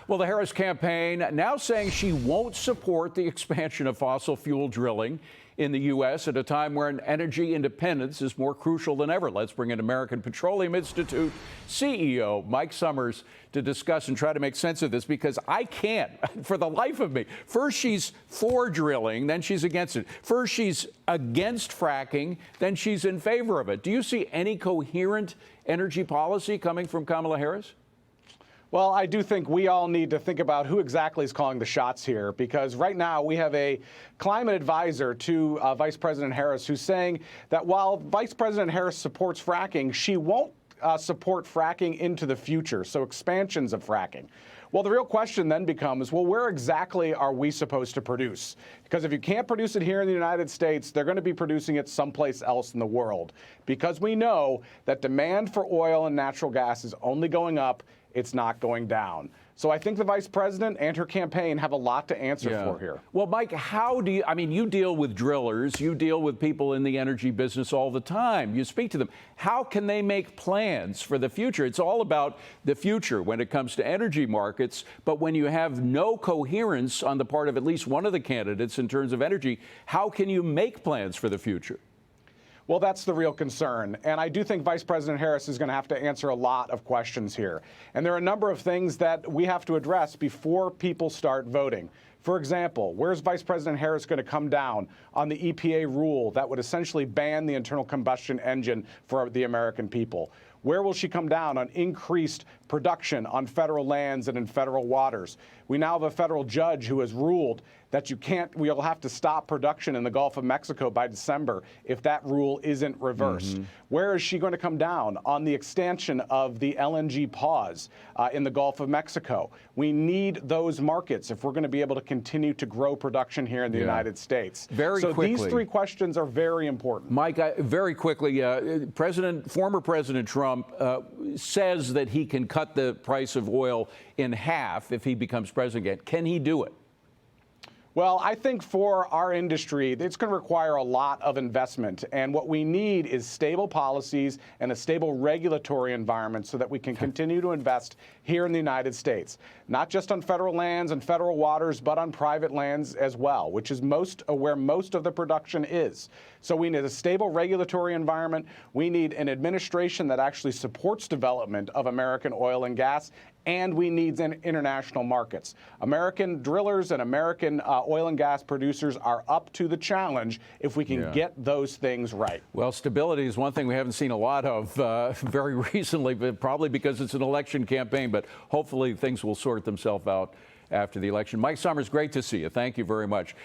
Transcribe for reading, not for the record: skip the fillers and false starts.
Well, the Harris campaign now saying she won't support the expansion of fossil fuel drilling in the U.S. at a time when energy independence is more crucial than ever. Let's bring in American Petroleum Institute CEO Mike Sommers to discuss and try to make sense of this, because I can't for the life of me. First she's for drilling, then she's against it. First she's against fracking, then she's in favor of it. Do you see any coherent energy policy coming from Kamala Harris? Well, I do think we all need to think about who exactly is calling the shots here, because right now we have a climate advisor to Vice President Harris who's saying that while Vice President Harris supports fracking, she won't support fracking into the future, so expansions of fracking. Well, the real question then becomes, well, where exactly are we supposed to produce? Because if you can't produce it here in the United States, they're going to be producing it someplace else in the world, because we know that demand for oil and natural gas is only going up. It's not going down. So I think the vice president and her campaign have a lot to answer for here. Well, Mike, how do you, I mean, you deal with drillers, you deal with people in the energy business all the time. You speak to them. How can they make plans for the future? It's all about the future when it comes to energy markets. But when you have no coherence on the part of at least one of the candidates in terms of energy, how can you make plans for the future? Well, that's the real concern. And I do think Vice President Harris is going to have to answer a lot of questions here. And there are a number of things that we have to address before people start voting. For example, where's Vice President Harris going to come down on the EPA rule that would essentially ban the internal combustion engine for the American people? Where will she come down on increased production on federal lands and in federal waters? We now have a federal judge who has ruled that we'll have to stop production in the Gulf of Mexico by December if that rule isn't reversed. Where is she going to come down on the extension of the LNG pause in the Gulf of Mexico? We need those markets if we're going to be able to continue to grow production here in the United States. Very quickly. These three questions are very important. Mike, very quickly, former President Trump says that he can cut the price of oil in half if he becomes president again. Can he do it? Well, I think for our industry, it's going to require a lot of investment. And what we need is stable policies and a stable regulatory environment so that we can continue to invest here in the United States, not just on federal lands and federal waters, but on private lands as well, which is where most of the production is. So we need a stable regulatory environment. We need an administration that actually supports development of American oil and gas, and we need international markets. American drillers and American oil and gas producers are up to the challenge if we can get those things right. Well, stability is one thing we haven't seen a lot of very recently, but probably because it's an election campaign, but hopefully things will sort themselves out after the election. Mike Sommers, great to see you. Thank you very much.